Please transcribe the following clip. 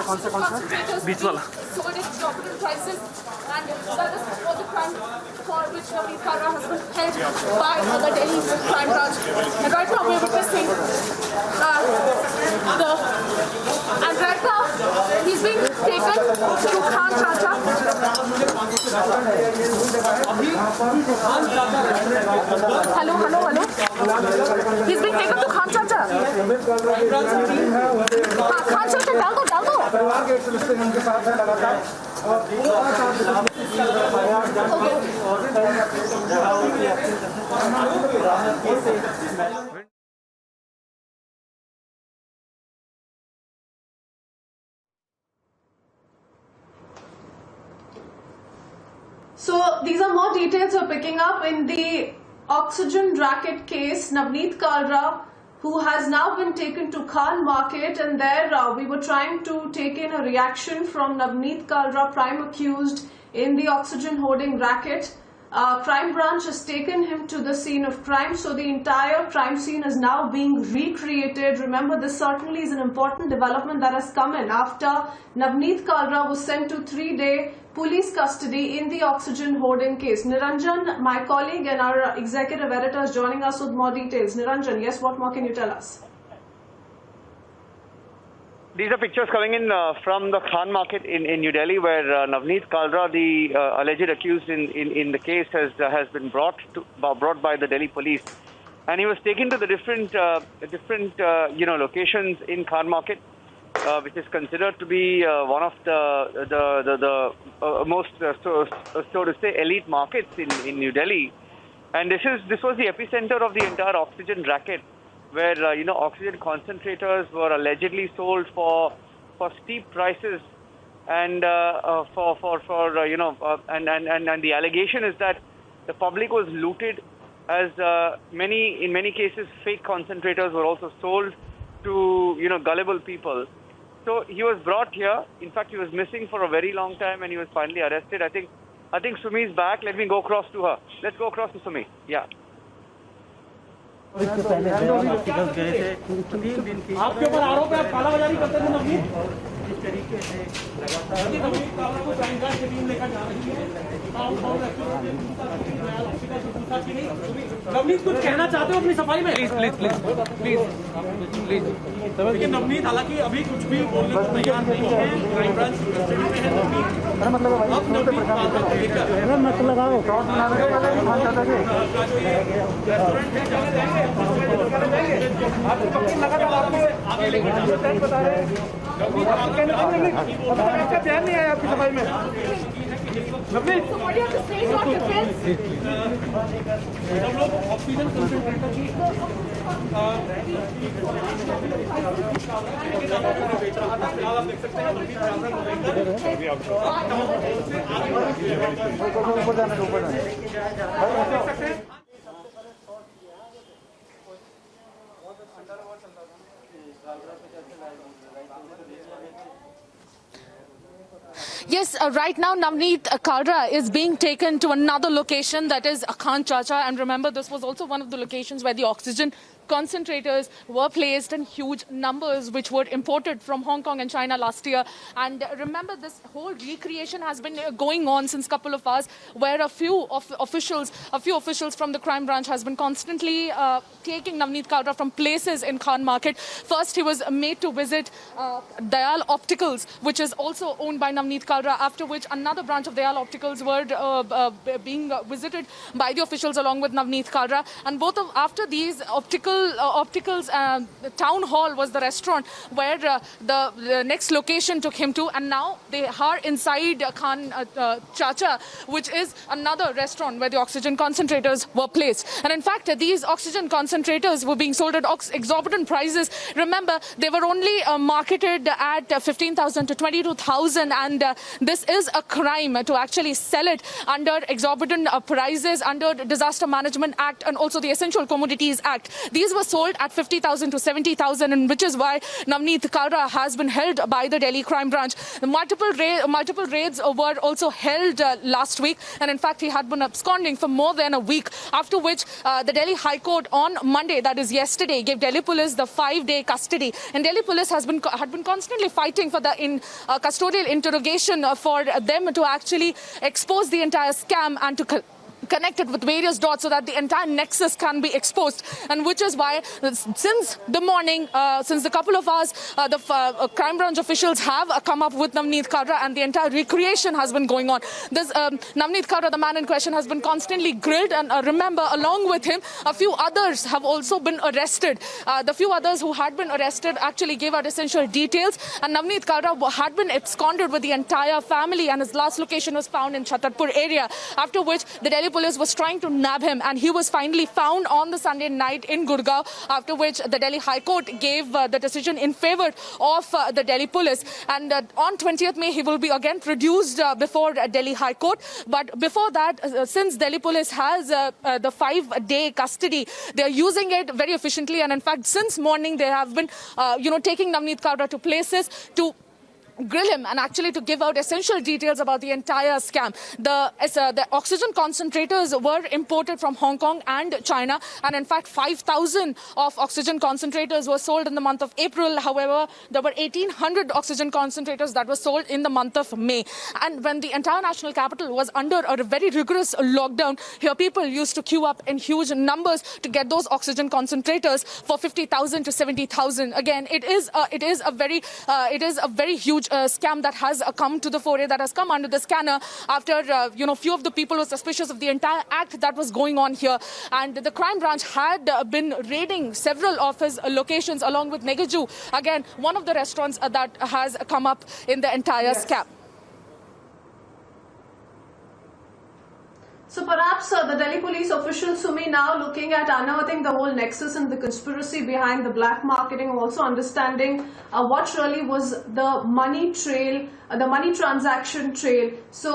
बीच वाला sold at exorbitant prices, and that is for the crime for which Navneet Kalra has been held by the Delhi crime branch. And right now we're witnessing and right now he's being taken to Khan Chacha. Hello. He's being taken to Khan Chacha. Khan Chacha, डाल दो. परिवार के सदस्य उनके साथ हैं लगातार. So these are more details we're picking up in the oxygen racket case. Navneet Kalra, who has now been taken to Khan Market, and there we were trying to take in a reaction from Navneet Kalra, prime accused in the oxygen hoarding racket. Crime branch has taken him to the scene of crime, so the entire crime scene is now being recreated. Remember, this certainly is an important development that has come in after Navneet Kalra was sent to 3-day police custody in the oxygen hoarding case. Niranjan, my colleague and our executive editor, is joining us with more details. Niranjan, yes, what more can you tell us? These are pictures coming in from the Khan Market in New Delhi, where Navneet Kalra, the alleged accused in the case, has been brought by the Delhi police, and he was taken to the different locations in Khan Market, which is considered to be one of the most so to say elite markets in New Delhi, and this was the epicenter of the entire oxygen racket, where oxygen concentrators were allegedly sold for steep prices, and and the allegation is that the public was looted, as in many cases fake concentrators were also sold to gullible people. So he was brought here. In fact, he was missing for a very long time, and he was finally arrested. I think Sumi is back. Let me go across to her. Let's go across to Sumi. Yeah. इससे पहले article गए थे 3 दिन की आपके ऊपर आरोप है, आप कालाबाजारी करते थे नवनीत, इस तरीके से लगातार नवनीत काला को क्राइम ब्रांच की टीम लेकर जा रही है। नवनीत कुछ कहना चाहते हो अपनी सफाई में? प्लीज। देखिए नवनीत हालांकि अभी कुछ भी बोलने को तैयार नहीं है, क्राइम ब्रांच की कस्टडी में है नवनीत। आपका ध्यान नहीं आया आपकी सफाई में? हम लोग ऑक्सीजन कंसंट्रेटर की बेच रहा था। फिलहाल आप देख सकते हैं Yes, right now Navneet Kalra is being taken to another location, that is Khan Chacha, and remember this was also one of the locations where the oxygen concentrators were placed in huge numbers, which were imported from Hong Kong and China last year. And remember, this whole recreation has been going on since a couple of hours, where a few officials from the crime branch has been constantly taking Navneet Kalra from places in Khan Market. First, he was made to visit Dayal Opticals, which is also owned by Navneet Kalra, after which another branch of Dayal Opticals were being visited by the officials along with Navneet Kalra. And after these opticals town hall was the restaurant where the next location took him to, and now they are inside Khan Chacha, which is another restaurant where the oxygen concentrators were placed. And in fact, these oxygen concentrators were being sold at exorbitant prices. Remember, they were only marketed at 15,000 to 22,000, and this is a crime to actually sell it under exorbitant prices under the Disaster Management Act and also the Essential Commodities Act. These these were sold at 50,000 to 70,000, and which is why Navneet Kalra has been held by the Delhi Crime Branch. The multiple raids were also held last week, and in fact he had been absconding for more than a week, after which the Delhi High Court on Monday, that is yesterday, gave Delhi police the 5-day custody. And Delhi police had been constantly fighting for the custodial interrogation for them to actually expose the entire scam and to connected with various dots so that the entire nexus can be exposed, and which is why since the morning, since a couple of hours, the crime branch officials have come up with Navneet Kalra, and the entire recreation has been going on. This Navneet Kalra, the man in question, has been constantly grilled, and remember, along with him, a few others have also been arrested. The few others who had been arrested actually gave out essential details, and Navneet Kalra had been absconded with the entire family, and his last location was found in Chhatarpur area, after which the Delhi police was trying to nab him, and he was finally found on the Sunday night in Gurgaon, after which the Delhi High Court gave the decision in favor of the Delhi police. And on 20th May, he will be again produced before Delhi High Court. But before that, since Delhi police has the 5-day custody, they are using it very efficiently. And in fact, since morning, they have been, taking Navneet Kalra to places to grill him and actually to give out essential details about the entire scam. The oxygen concentrators were imported from Hong Kong and China, and in fact 5,000 of oxygen concentrators were sold in the month of April. However, there were 1,800 oxygen concentrators that were sold in the month of May. And when the entire national capital was under a very rigorous lockdown, here people used to queue up in huge numbers to get those oxygen concentrators for 50,000 to 70,000. Again, it is a very huge scam that has come to the fore, that has come under the scanner after few of the people were suspicious of the entire act that was going on here. And the crime branch had been raiding several of his locations, along with Negaju, again one of the restaurants that has come up in the entire scam. So perhaps the Delhi police officials, Sumi, now looking at unearthing the whole nexus and the conspiracy behind the black marketing, also understanding what really was the money trail, the money transaction trail. So